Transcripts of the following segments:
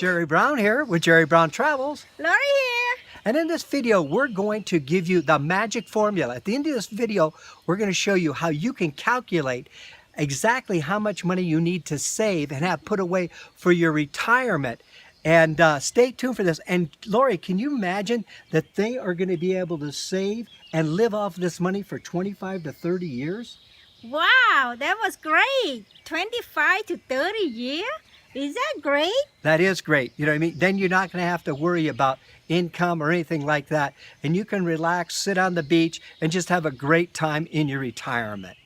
Jerry Brown here with Jerry Brown Travels. Lori here. And in this video, we're going to give you the magic formula. At the end of this video, we're going to show you how you can calculate exactly how much money you need to save and have put away for your retirement. And stay tuned for this. And Lori, can you imagine that they are going to be able to save and live off this money for 25 to 30 years? Wow, that was great. 25 to 30 years? Is that great? That is great. You know what I mean? Then you're not going to have to worry about income or anything like that. And you can relax, sit on the beach, and just have a great time in your retirement.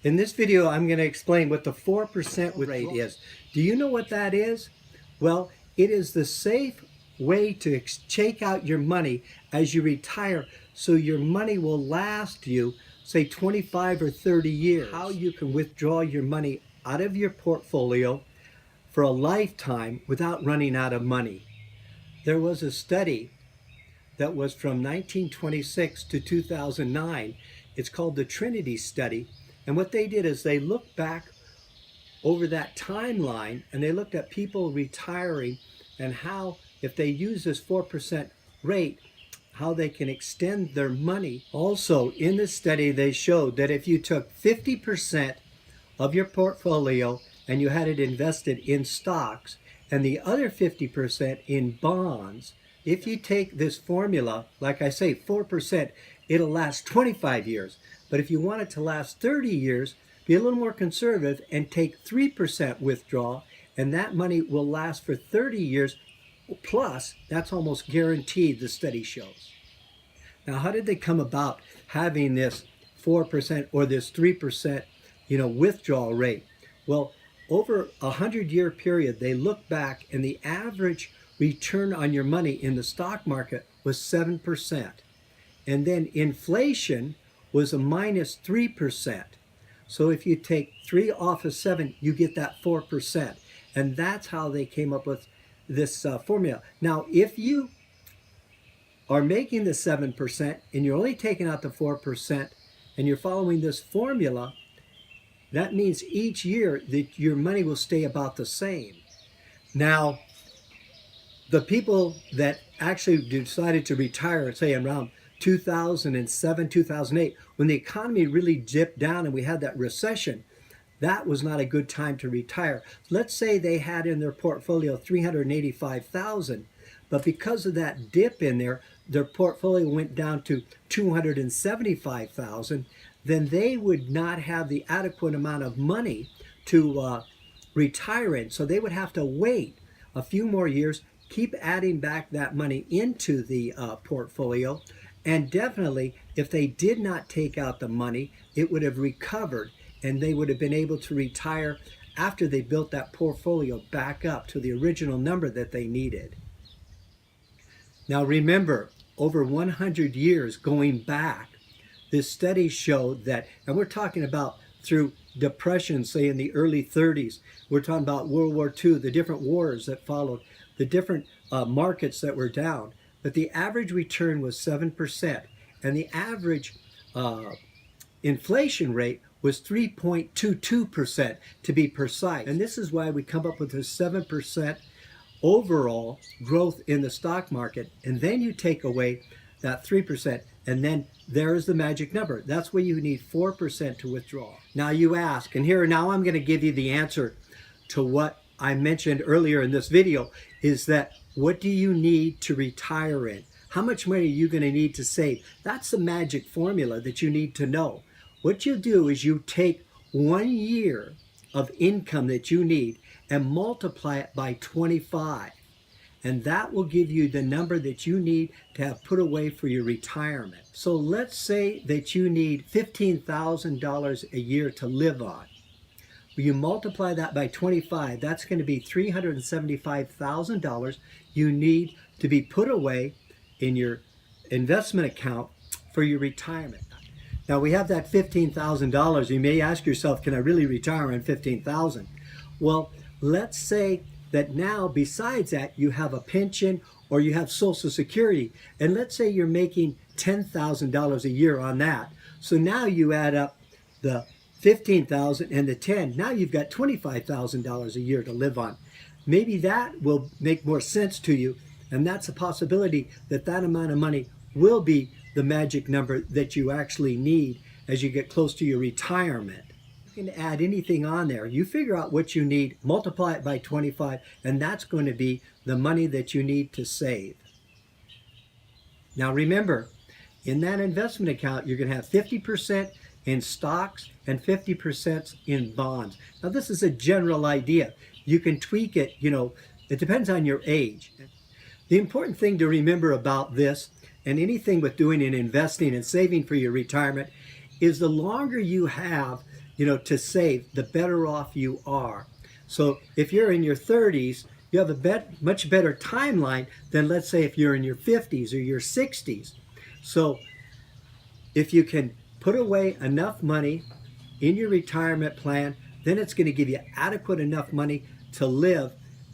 In this video, I'm going to explain what the 4% rate is. Do you know what that is? Well, it is the safe way to take out your money as you retire so your money will last you, say, 25 or 30 years. How you can withdraw your money out of your portfolio for a lifetime without running out of money. There was a study that was from 1926 to 2009. It's called the Trinity Study. And what they did is they looked back over that timeline and they looked at people retiring and how, if they use this 4% rate, how they can extend their money. Also, in the study, they showed that if you took 50% of your portfolio and you had it invested in stocks and the other 50% in bonds, if you take this formula, like I say, 4%, it'll last 25 years. But if you want it to last 30 years, be a little more conservative and take 3% withdrawal, and that money will last for 30 years. Plus, that's almost guaranteed, the study shows. Now, how did they come about having this 4% or this 3%, withdrawal rate? Well, over a 100-year period, they looked back and the average return on your money in the stock market was 7%. And then inflation was a minus 3%. So if you take 3 off of 7, you get that 4%. And that's how they came up with this formula. Now, if you are making the 7% and you're only taking out the 4% and you're following this formula, that means each year that your money will stay about the same. Now, the people that actually decided to retire, say around 2007, 2008, when the economy really dipped down and we had that recession, that was not a good time to retire. Let's say they had in their portfolio $385,000, but because of that dip in there, their portfolio went down to $275,000, then they would not have the adequate amount of money to retire in. So they would have to wait a few more years, keep adding back that money into the portfolio. And definitely, if they did not take out the money, it would have recovered and they would have been able to retire after they built that portfolio back up to the original number that they needed. Now remember, over 100 years going back, this study showed that, and we're talking about through depression, say in the early 30s, we're talking about World War II, the different wars that followed, the different markets that were down. But the average return was 7%, and the average inflation rate was 3.22% to be precise. And this is why we come up with this 7% overall growth in the stock market. And then you take away that 3%, and then there's the magic number. That's where you need 4% to withdraw. Now you ask, and now I'm going to give you the answer to what I mentioned earlier in this video, is that what do you need to retire in? How much money are you going to need to save? That's the magic formula that you need to know. What you do is you take 1 year of income that you need and multiply it by 25. And that will give you the number that you need to have put away for your retirement. So let's say that you need $15,000 a year to live on. You multiply that by 25, that's going to be $375,000 you need to be put away in your investment account for your retirement. Now we have that $15,000. You may ask yourself, can I really retire on $15,000? Well, let's say that now besides that you have a pension or you have Social Security, and let's say you're making $10,000 a year on that. So now you add up the $15,000 and the 10. Now you've got $25,000 a year to live on. maybe that will make more sense to you. And that's a possibility that that amount of money will be the magic number that you actually need as you get close to your retirement. You can add anything on there. You figure out what you need, multiply it by 25, and that's going to be the money that you need to save. Now remember, in that investment account, you're going to have 50% in stocks and 50% in bonds. Now this is a general idea. You can tweak it, it depends on your age. The important thing to remember about this and anything with doing and investing and saving for your retirement is the longer you have, to save, the better off you are. So if you're in your 30s, you have a much better timeline than, let's say, if you're in your 50s or your 60s. So if you can put away enough money in your retirement plan, then it's going to give you adequate enough money to live.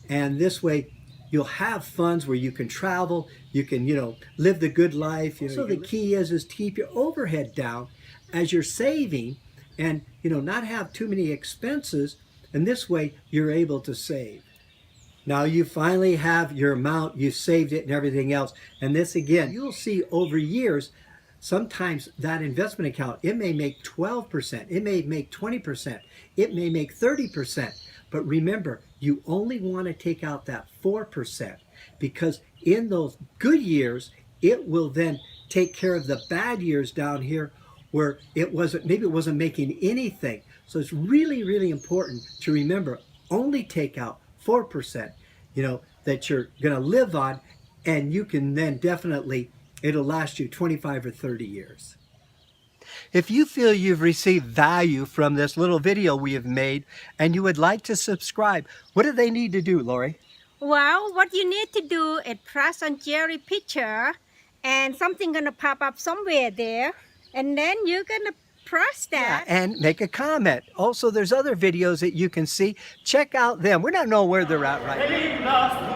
And this way, you'll have funds where you can travel, you can, live the good life. So the key is to keep your overhead down as you're saving and, not have too many expenses. And this way, you're able to save. Now you finally have your amount, you saved it and everything else. And this again, you'll see over years, sometimes that investment account, it may make 12%, it may make 20%, it may make 30%. But remember, you only want to take out that 4% because in those good years, it will then take care of the bad years down here where maybe it wasn't making anything. So it's really, really important to remember, only take out 4%, that you're going to live on, and you can then definitely, it'll last you 25 or 30 years. If you feel you've received value from this little video we have made and you would like to subscribe, what do they need to do, Lori? Well, what you need to do is press on Jerry picture and something gonna pop up somewhere there, and then you're gonna press that. Yeah, and make a comment. Also, there's other videos that you can see. Check out them. We don't know where they're at right now.